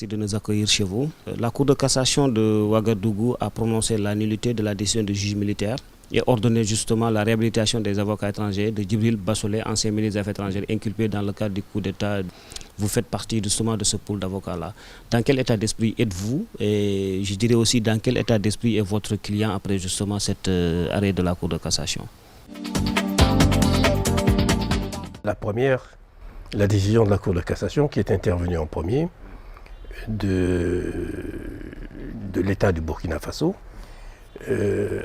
merci de nous accueillir chez vous. La Cour de cassation de Ouagadougou a prononcé la nullité de la décision du juge militaire et ordonné justement la réhabilitation des avocats étrangers de Djibril Bassolé, ancien ministre des Affaires étrangères, inculpé dans le cadre du coup d'État. Vous faites partie justement de ce pool d'avocats-là. Dans quel état d'esprit êtes-vous? Et je dirais aussi dans quel état d'esprit est votre client après justement cet arrêt de la Cour de cassation? La première, la décision de la Cour de cassation qui est intervenue en premier de l'État du Burkina Faso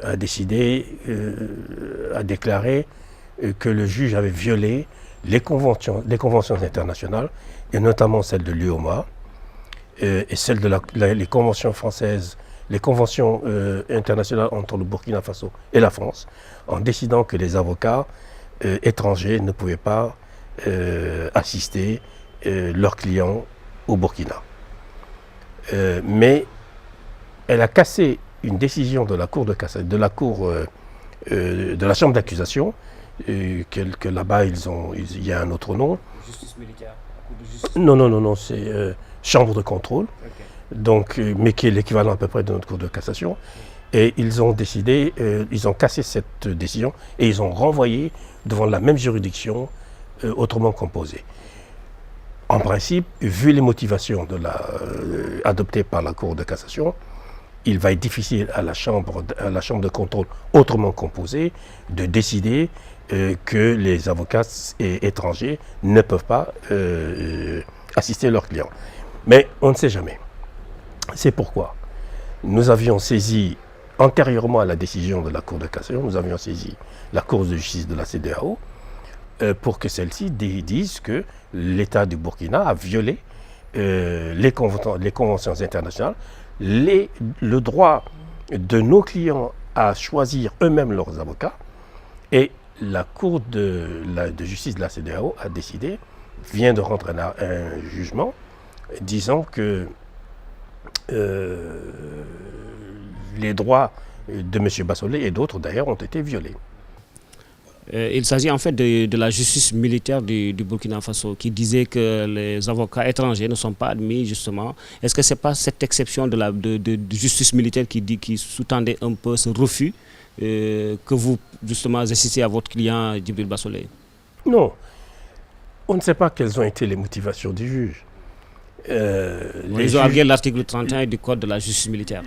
a décidé, a déclaré que le juge avait violé les conventions internationales, et notamment celle de l'UOMA et celle de les conventions françaises, les conventions internationales entre le Burkina Faso et la France, en décidant que les avocats étrangers ne pouvaient pas assister leurs clients au Burkina. Mais elle a cassé une décision de la Cour de cassation, de la Chambre d'accusation, que là-bas il y a un autre nom. Justice militaire. Justice... Non, c'est Chambre de contrôle, okay. Donc, mais qui est l'équivalent à peu près de notre Cour de cassation. Et ils ont décidé, ils ont cassé cette décision et ils ont renvoyé devant la même juridiction autrement composée. En principe, vu les motivations adoptées par la Cour de cassation, il va être difficile à la chambre de contrôle autrement composée de décider que les avocats étrangers ne peuvent pas assister leurs clients. Mais on ne sait jamais. C'est pourquoi nous avions saisi, antérieurement à la décision de la Cour de cassation, nous avions saisi la Cour de justice de la CEDEAO pour que celle-ci dise que l'État du Burkina a violé les conventions internationales, le droit de nos clients à choisir eux-mêmes leurs avocats, et la Cour de justice de la CEDEAO a décidé, vient de rendre un jugement disant que les droits de M. Bassolé et d'autres d'ailleurs ont été violés. Il s'agit en fait de la justice militaire du Burkina Faso qui disait que les avocats étrangers ne sont pas admis justement. Est-ce que ce n'est pas cette exception de justice militaire qui sous-tendait un peu ce refus que vous justement assistez à votre client Djibril Bassolé? Non, on ne sait pas quelles ont été les motivations du juge. Ils ont argué l'article 31 du Code de la justice militaire.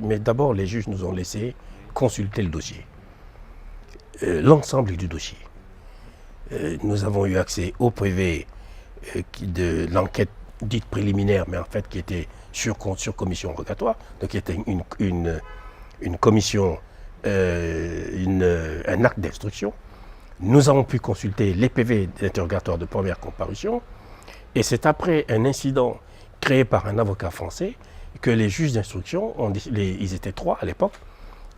Mais d'abord, les juges nous ont laissé consulter le dossier. L'ensemble du dossier. Nous avons eu accès au PV de l'enquête dite préliminaire, mais en fait qui était sur commission rogatoire, donc qui était une commission, un acte d'instruction. Nous avons pu consulter les PV d'interrogatoire de première comparution, et c'est après un incident créé par un avocat français que les juges d'instruction, ils étaient 3 à l'époque,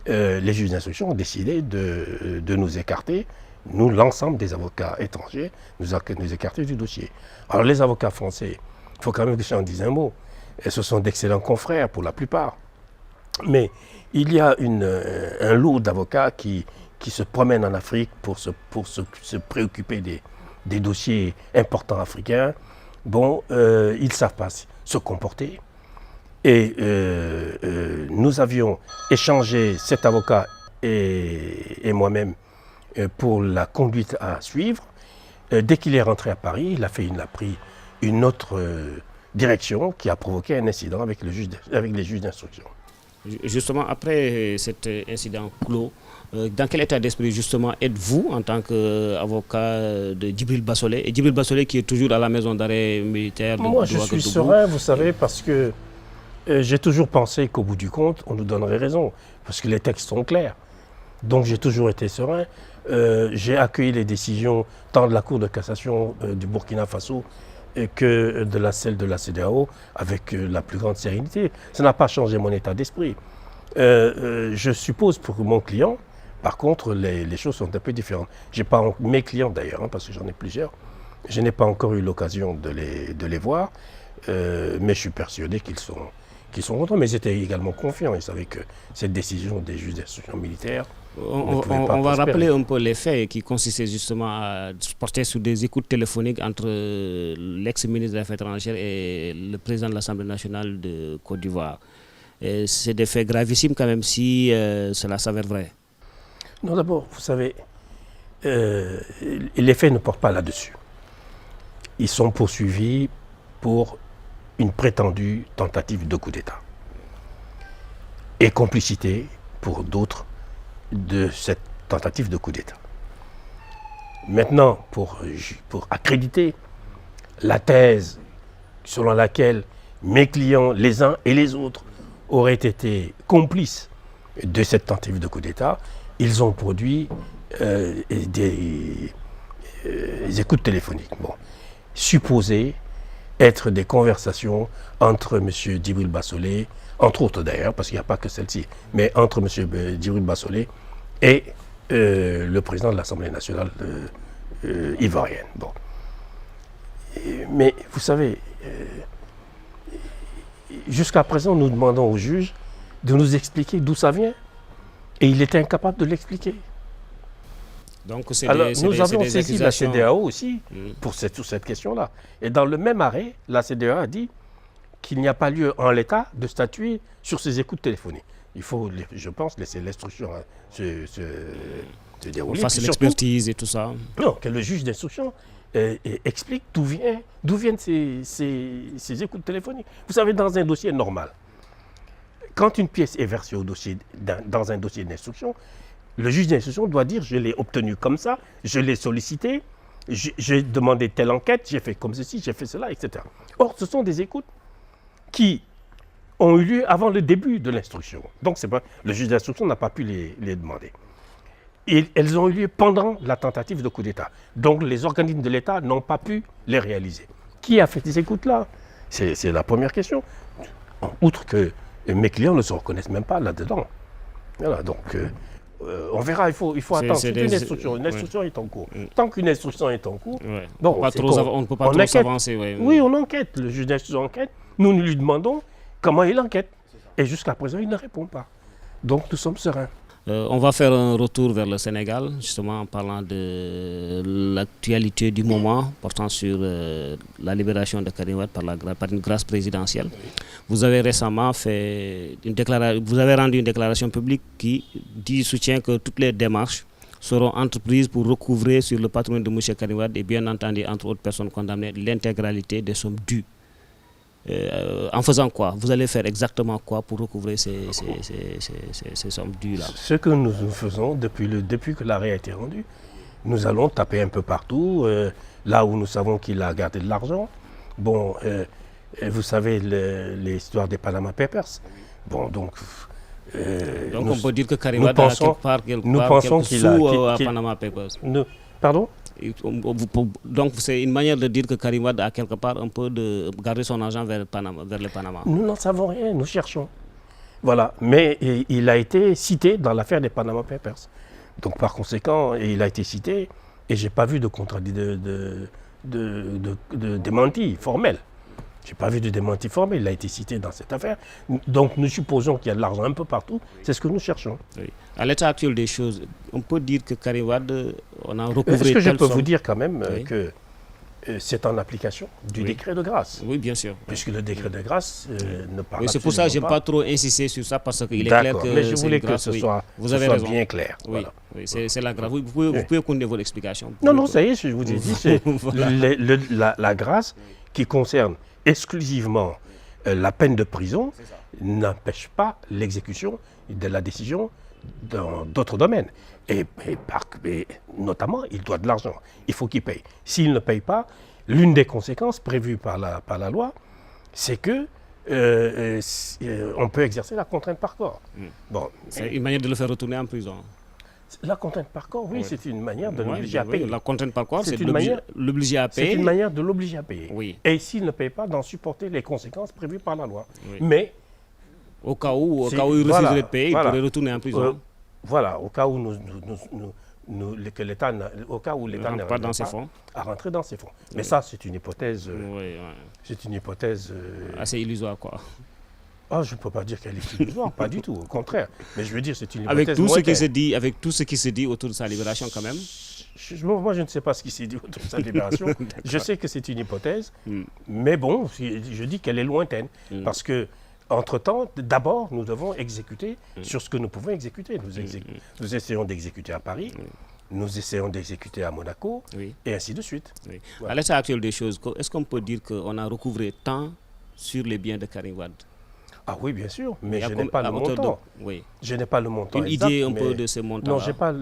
les juges d'instruction ont décidé de nous écarter, nous, l'ensemble des avocats étrangers, nous écarter du dossier. Alors les avocats français, il faut quand même que j'en dise un mot, et ce sont d'excellents confrères pour la plupart, mais il y a un lot d'avocats qui se promènent en Afrique pour se préoccuper des dossiers importants africains. Bon, ils ne savent pas se comporter. Et nous avions échangé, cet avocat et moi-même, pour la conduite à suivre. Dès qu'il est rentré à Paris, il a pris une autre direction qui a provoqué un incident avec les juges d'instruction. Justement, après cet incident clos, dans quel état d'esprit justement êtes-vous en tant qu'avocat de Djibril Bassolé, et Djibril Bassolé qui est toujours à la maison d'arrêt militaire de Moi, je suis serein, vous savez, parce que j'ai toujours pensé qu'au bout du compte, on nous donnerait raison, parce que les textes sont clairs. Donc j'ai toujours été serein. J'ai accueilli les décisions tant de la Cour de cassation du Burkina Faso que de celle de la CEDEAO avec la plus grande sérénité. Ça n'a pas changé mon état d'esprit. Je suppose pour mon client, par contre, les choses sont un peu différentes. Mes clients d'ailleurs, parce que j'en ai plusieurs, je n'ai pas encore eu l'occasion de les voir, mais je suis persuadé qu'ils sont contents. Mais ils étaient également confiants. Ils savaient que cette décision des juges d'instruction militaire On va rappeler un peu les faits qui consistaient justement à porter sur des écoutes téléphoniques entre l'ex-ministre des Affaires étrangères et le président de l'Assemblée nationale de Côte d'Ivoire. C'est des faits gravissimes quand même si cela s'avère vrai. Non, d'abord, vous savez, les faits ne portent pas là-dessus. Ils sont poursuivis pour une prétendue tentative de coup d'État et complicité pour d'autres de cette tentative de coup d'État. Maintenant, pour accréditer la thèse selon laquelle mes clients, les uns et les autres, auraient été complices de cette tentative de coup d'État, ils ont produit des écoutes téléphoniques. Bon, supposées être des conversations entre M. Djibril Bassolé, entre autres d'ailleurs, parce qu'il n'y a pas que celle-ci, mais entre M. Djibril Bassolé et le président de l'Assemblée nationale ivoirienne. Bon. Mais vous savez, jusqu'à présent, nous demandons au juge de nous expliquer d'où ça vient, et il était incapable de l'expliquer. Donc alors, nous avons saisi la CEDEAO aussi sur cette question-là. Et dans le même arrêt, la CEDEAO a dit qu'il n'y a pas lieu en l'état de statuer sur ces écoutes téléphoniques. Il faut, je pense, laisser l'instruction se dérouler. On fasse l'expertise et tout ça. Non, que le juge d'instruction explique d'où viennent ces écoutes téléphoniques. Vous savez, dans un dossier normal, quand une pièce est versée dans un dossier d'instruction, le juge d'instruction doit dire « je l'ai obtenu comme ça, je l'ai sollicité, j'ai demandé telle enquête, j'ai fait comme ceci, j'ai fait cela, etc. » Or, ce sont des écoutes qui ont eu lieu avant le début de l'instruction. Donc, le juge d'instruction n'a pas pu les demander. Et elles ont eu lieu pendant la tentative de coup d'État. Donc, les organismes de l'État n'ont pas pu les réaliser. Qui a fait ces écoutes-là? C'est la première question. Outre que mes clients ne se reconnaissent même pas là-dedans. Voilà, donc... on verra, il faut attendre. C'est une instruction. Une instruction est en cours. Tant qu'une instruction est en cours, bon, on ne peut pas trop s'avancer. Oui, on enquête. Le juge d'instruction enquête. Nous lui demandons comment il enquête. Et jusqu'à présent, il ne répond pas. Donc, nous sommes sereins. On va faire un retour vers le Sénégal, justement en parlant de l'actualité du moment, portant sur la libération de Karim Wade par une grâce présidentielle. Vous avez récemment rendu une déclaration publique qui dit soutient que toutes les démarches seront entreprises pour recouvrer sur le patrimoine de M. Karim Wade et bien entendu, entre autres personnes condamnées, l'intégralité des sommes dues. En faisant quoi? Vous allez faire exactement quoi pour recouvrer ces sommes dues-là? Ce que nous faisons depuis que l'arrêt a été rendu, nous allons taper un peu partout, là où nous savons qu'il a gardé de l'argent. Bon, vous savez l'histoire des Panama Papers. Bon, donc on peut dire que Karim Wade a quelque part sous à Panama Papers. Pardon? Donc c'est une manière de dire que Karim Wade a quelque part un peu de garder son argent vers le Panama. Nous n'en savons rien, nous cherchons. Voilà, mais il a été cité dans l'affaire des Panama Papers. Donc par conséquent, il a été cité et je n'ai pas vu de démenti formel. Je n'ai pas vu de démenti formel, il a été cité dans cette affaire. Donc nous supposons qu'il y a de l'argent un peu partout, c'est ce que nous cherchons. Oui. À l'état actuel des choses, on peut dire que Karim Wade, on a recouvré... Est-ce que je peux vous dire quand même que c'est en application du décret de grâce? Oui, bien sûr. Puisque le décret de grâce ne parle pas. C'est pour ça que je n'aime pas trop insister sur ça, parce qu'il est clair que... mais je voulais que ce soit bien clair. Oui, voilà. Oui, c'est la grâce. Vous pouvez continuer votre explication. Non, ça y est, je vous ai dit, c'est la grâce qui concerne exclusivement la peine de prison n'empêche pas l'exécution de la décision dans d'autres domaines. Et notamment, il doit de l'argent. Il faut qu'il paye. S'il ne paye pas, l'une des conséquences prévues par la loi, c'est que on peut exercer la contrainte par corps. Bon, c'est une manière de le faire retourner en prison. La contrainte par corps, oui, c'est une manière de l'obliger à payer. La contrainte par corps, c'est l'obliger à payer. C'est une manière de l'obliger à payer. Oui. Et s'il ne paye pas, d'en supporter les conséquences prévues par la loi. Oui. Mais au cas où il refuserait de payer, il pourrait retourner en prison. Voilà, au cas où l'État n'arrive pas à rentrer dans ses fonds. Mais ça, c'est une hypothèse. C'est une hypothèse assez illusoire, quoi. Ah, je ne peux pas dire qu'elle est illusoire, pas du tout, au contraire. Mais je veux dire, c'est une Avec hypothèse tout ce qui lointaine. se dit, avec tout ce qui se dit autour de sa libération quand même. Moi, je ne sais pas ce qui s'est dit autour de sa libération. Je sais que c'est une hypothèse, Mm. mais bon, je dis qu'elle est lointaine. Parce que, entre-temps, d'abord, nous devons exécuter sur ce que nous pouvons exécuter. Nous essayons d'exécuter à Paris, nous essayons d'exécuter à Monaco, Oui. et ainsi de suite. Oui. Voilà. À l'état actuel des choses, est-ce qu'on peut dire qu'on a recouvré tant sur les biens de Karim Wade? Ah oui, bien sûr, mais Il y a je n'ai pas le à hauteur montant. Oui. Je n'ai pas le montant Une exact, idée un peu mais- de ces montants. Non, j'ai pas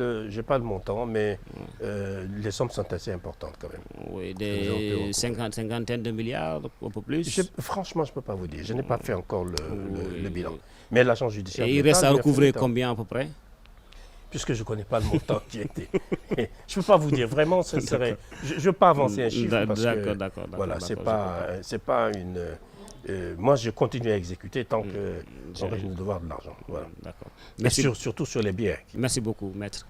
le montant, mais les sommes sont assez importantes quand même. Oui, nous avons pu des recouvrer. cinquantaines de milliards, un peu plus. Franchement, je ne peux pas vous dire. Je n'ai pas fait encore le Oui, bilan. oui. Mais l'agent judiciaire. Et de il l'État reste à lui a fait recouvrer le temps. combien à peu près? Puisque je ne connais pas le montant qui a été. Je ne peux pas vous dire. Vraiment, ce serait. Je ne veux pas avancer un chiffre parce que. D'accord. Voilà, c'est pas une. Moi, je continue à exécuter tant que j'aurai le devoir de l'argent. Voilà. D'accord. Et Merci. surtout sur les biens. Merci beaucoup, maître.